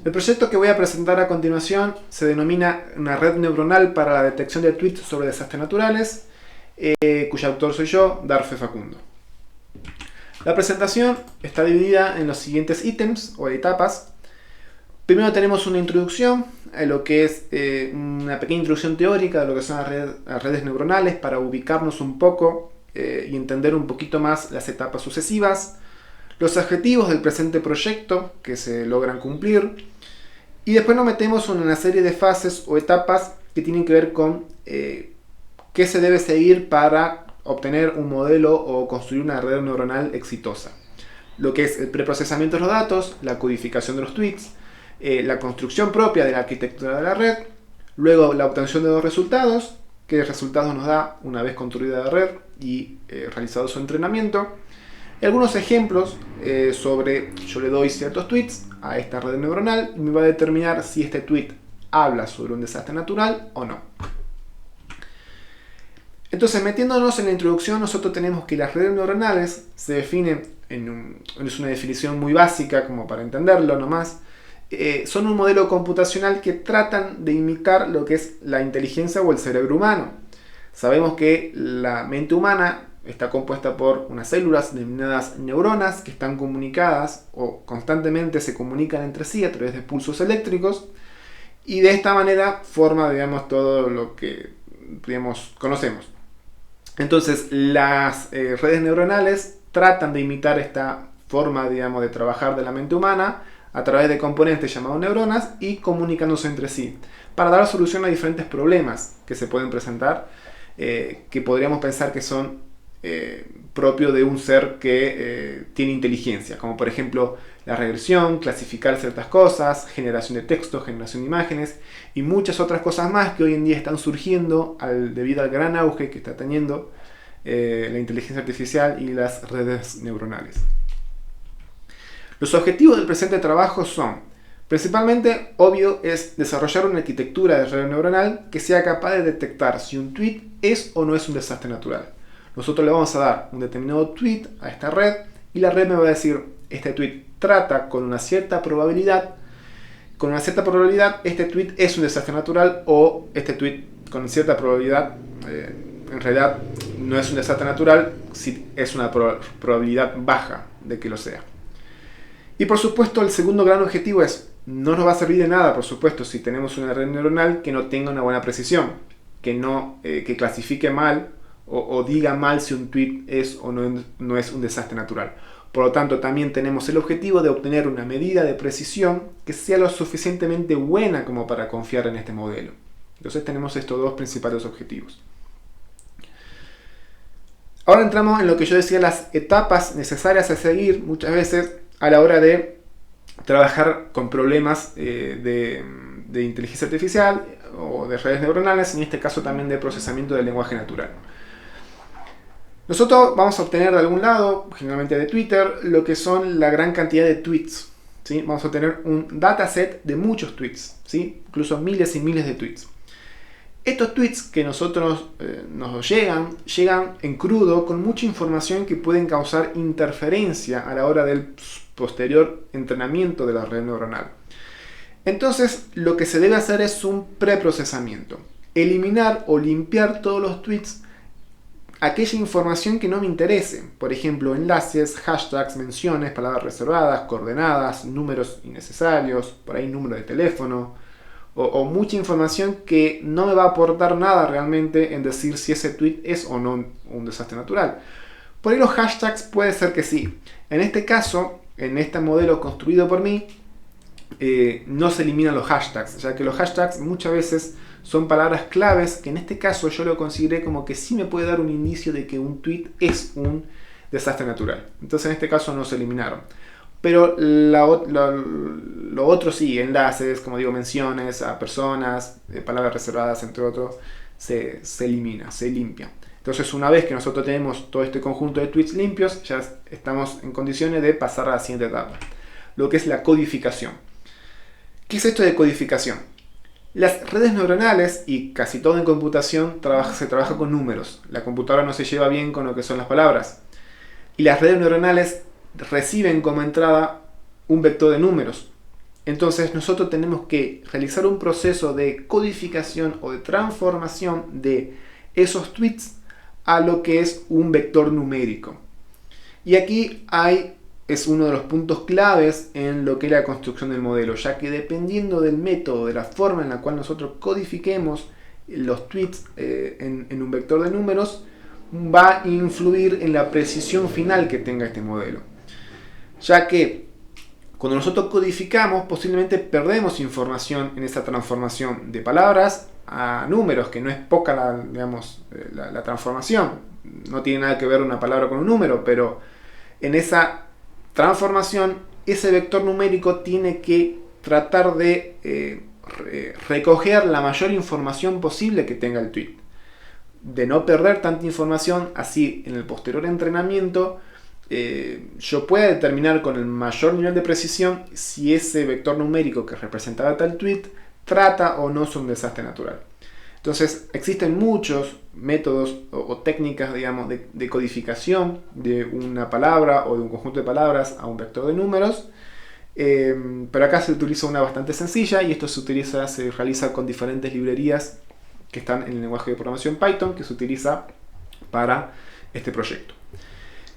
El proyecto que voy a presentar a continuación se denomina una red neuronal para la detección de tweets sobre desastres naturales, cuyo autor soy yo, Darfe Facundo. La presentación está dividida en los siguientes ítems o etapas. Primero tenemos una introducción a lo que es una pequeña introducción teórica de lo que son las redes neuronales para ubicarnos un poco y entender un poquito más las etapas sucesivas, los objetivos del presente proyecto que se logran cumplir, y después nos metemos en una serie de fases o etapas que tienen que ver con qué se debe seguir para obtener un modelo o construir una red neuronal exitosa. Lo que es el preprocesamiento de los datos, la codificación de los tweets, la construcción propia de la arquitectura de la red, luego la obtención de los resultados, qué resultados nos da una vez construida la red y realizado su entrenamiento. Algunos ejemplos sobre, yo le doy ciertos tweets a esta red neuronal y me va a determinar si este tweet habla sobre un desastre natural o no. Entonces, metiéndonos en la introducción, nosotros tenemos que las redes neuronales se definen es una definición muy básica como para entenderlo nomás. Son un modelo computacional que tratan de imitar lo que es la inteligencia o el cerebro humano. Sabemos que la mente humana está compuesta por unas células denominadas neuronas que están comunicadas o constantemente se comunican entre sí a través de pulsos eléctricos, y de esta manera forma, digamos, todo lo que, digamos, conocemos. Entonces, las redes neuronales tratan de imitar esta forma, digamos, de trabajar de la mente humana a través de componentes llamados neuronas y comunicándose entre sí para dar solución a diferentes problemas que se pueden presentar, que podríamos pensar que son propios de un ser que tiene inteligencia, como por ejemplo la regresión, clasificar ciertas cosas, generación de texto, generación de imágenes y muchas otras cosas más que hoy en día están surgiendo debido al gran auge que está teniendo la inteligencia artificial y las redes neuronales. Los objetivos del presente trabajo son, principalmente, obvio, es desarrollar una arquitectura de red neuronal que sea capaz de detectar si un tweet es o no es un desastre natural. Nosotros le vamos a dar un determinado tweet a esta red y la red me va a decir, este tweet trata con una cierta probabilidad, este tweet es un desastre natural, o este tweet con cierta probabilidad en realidad no es un desastre natural, si es una probabilidad baja de que lo sea. Y por supuesto el segundo gran objetivo es, no nos va a servir de nada, por supuesto, si tenemos una red neuronal que no tenga una buena precisión, que clasifique mal o diga mal si un tweet es o no es un desastre natural. Por lo tanto, también tenemos el objetivo de obtener una medida de precisión que sea lo suficientemente buena como para confiar en este modelo. Entonces tenemos estos dos principales objetivos. Ahora entramos en lo que yo decía, las etapas necesarias a seguir muchas veces a la hora de trabajar con problemas de inteligencia artificial o de redes neuronales, en este caso también de procesamiento del lenguaje natural. Nosotros vamos a obtener de algún lado, generalmente de Twitter, lo que son la gran cantidad de tweets, ¿sí? Vamos a obtener un dataset de muchos tweets, ¿sí? Incluso miles y miles de tweets. Estos tweets que nosotros nos llegan en crudo con mucha información que pueden causar interferencia a la hora del posterior entrenamiento de la red neuronal. Entonces, lo que se debe hacer es un preprocesamiento. Eliminar o limpiar todos los tweets, aquella información que no me interese. Por ejemplo, enlaces, hashtags, menciones, palabras reservadas, coordenadas, números innecesarios, por ahí número de teléfono, o mucha información que no me va a aportar nada realmente en decir si ese tweet es o no un desastre natural. Por ahí los hashtags puede ser que sí. En este caso, en este modelo construido por mí, no se eliminan los hashtags, ya que los hashtags muchas veces son palabras claves que en este caso yo lo consideré como que sí me puede dar un indicio de que un tweet es un desastre natural. Entonces en este caso no se eliminaron. Pero lo otro sí, enlaces, como digo, menciones a personas, palabras reservadas, entre otros, se elimina, se limpia. Entonces, una vez que nosotros tenemos todo este conjunto de tweets limpios, ya estamos en condiciones de pasar a la siguiente etapa, lo que es la codificación. ¿Qué es esto de codificación? Las redes neuronales, y casi todo en computación, se trabaja con números. La computadora no se lleva bien con lo que son las palabras. Y las redes neuronales reciben como entrada un vector de números. Entonces nosotros tenemos que realizar un proceso de codificación o de transformación de esos tweets a lo que es un vector numérico. Y aquí es uno de los puntos claves en lo que es la construcción del modelo, ya que dependiendo del método, de la forma en la cual nosotros codifiquemos los tweets en un vector de números, va a influir en la precisión final que tenga este modelo. Ya que cuando nosotros codificamos, posiblemente perdemos información en esa transformación de palabras a números, que no es poca la transformación. No tiene nada que ver una palabra con un número, pero en esa transformación, ese vector numérico tiene que tratar de recoger la mayor información posible que tenga el tweet. De no perder tanta información, así en el posterior entrenamiento yo pueda determinar con el mayor nivel de precisión si ese vector numérico que representaba tal tweet trata o no sobre un desastre natural. Entonces existen muchos métodos o técnicas, digamos, de codificación de una palabra o de un conjunto de palabras a un vector de números, pero acá se utiliza una bastante sencilla, y esto se realiza con diferentes librerías que están en el lenguaje de programación Python, que se utiliza para este proyecto.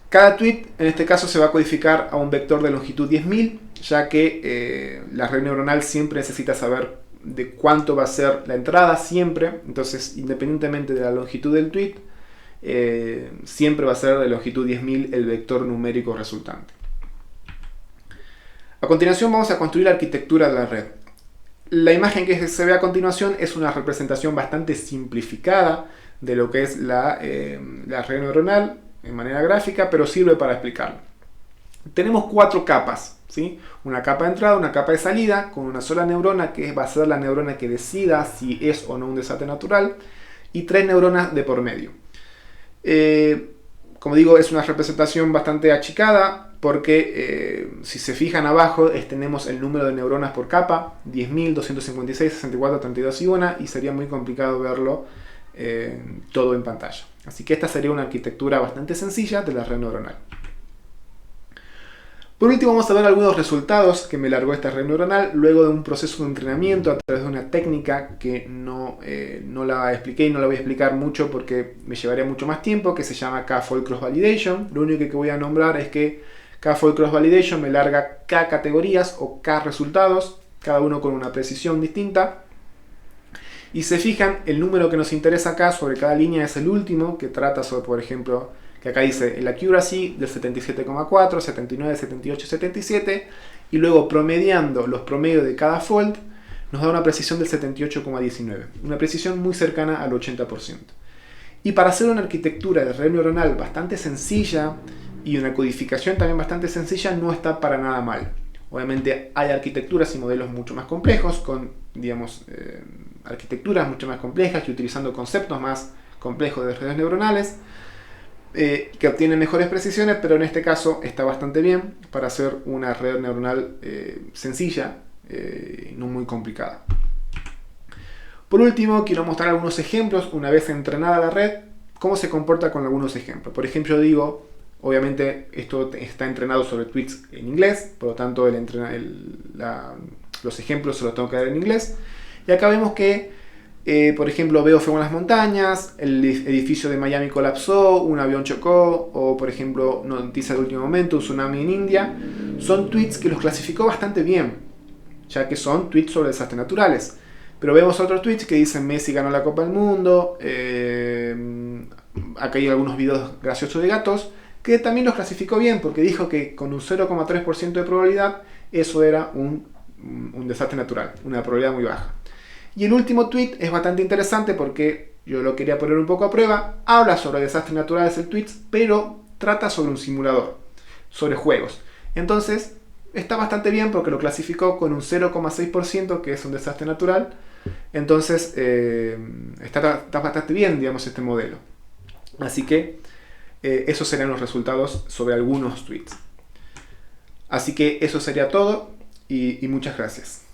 Cada tweet, en este caso, se va a codificar a un vector de longitud 10.000, ya que la red neuronal siempre necesita saber de cuánto va a ser la entrada, siempre. Entonces, independientemente de la longitud del tweet, siempre va a ser de longitud 10.000 el vector numérico resultante. A continuación vamos a construir la arquitectura de la red. La imagen que se ve a continuación es una representación bastante simplificada de lo que es la red neuronal en manera gráfica, pero sirve para explicarlo. Tenemos 4 capas, ¿sí? Una capa de entrada, una capa de salida, con una sola neurona que va a ser la neurona que decida si es o no un desastre natural, y 3 neuronas de por medio. Como digo, es una representación bastante achicada, porque si se fijan abajo tenemos el número de neuronas por capa, 10.000, 256, 64, 32 y 1, y sería muy complicado verlo todo en pantalla. Así que esta sería una arquitectura bastante sencilla de la red neuronal. Por último, vamos a ver algunos resultados que me largó esta red neuronal luego de un proceso de entrenamiento a través de una técnica que no la expliqué y no la voy a explicar mucho porque me llevaría mucho más tiempo, que se llama K-Fold Cross Validation. Lo único que voy a nombrar es que K-Fold Cross Validation me larga K categorías o K resultados, cada uno con una precisión distinta. Y se fijan, el número que nos interesa acá sobre cada línea es el último, que trata sobre, por ejemplo, que acá dice el accuracy del 77,4, 79, 78, 77, y luego promediando los promedios de cada fold, nos da una precisión del 78,19, una precisión muy cercana al 80%. Y para hacer una arquitectura de red neuronal bastante sencilla y una codificación también bastante sencilla, no está para nada mal. Obviamente hay arquitecturas y modelos mucho más complejos, con, digamos, arquitecturas mucho más complejas y utilizando conceptos más complejos de redes neuronales que obtienen mejores precisiones, pero en este caso está bastante bien para hacer una red neuronal sencilla, no muy complicada. Por último, quiero mostrar algunos ejemplos, una vez entrenada la red, cómo se comporta con algunos ejemplos. Por ejemplo, digo, obviamente esto está entrenado sobre tweets en inglés, por lo tanto los ejemplos se los tengo que dar en inglés. Y acá vemos que, por ejemplo, veo fuego en las montañas, el edificio de Miami colapsó, un avión chocó, o por ejemplo, noticia de último momento, un tsunami en India. Son tweets que los clasificó bastante bien, ya que son tweets sobre desastres naturales. Pero vemos otros tweets que dicen Messi ganó la Copa del Mundo, acá hay algunos videos graciosos de gatos, que también los clasificó bien, porque dijo que con un 0,3% de probabilidad eso era un desastre natural, una probabilidad muy baja. Y el último tweet es bastante interesante porque yo lo quería poner un poco a prueba. Habla sobre desastres naturales el tweet, pero trata sobre un simulador, sobre juegos. Entonces está bastante bien porque lo clasificó con un 0,6%, que es un desastre natural. Entonces está bastante bien, digamos, este modelo. Así que esos serían los resultados sobre algunos tweets. Así que eso sería todo y muchas gracias.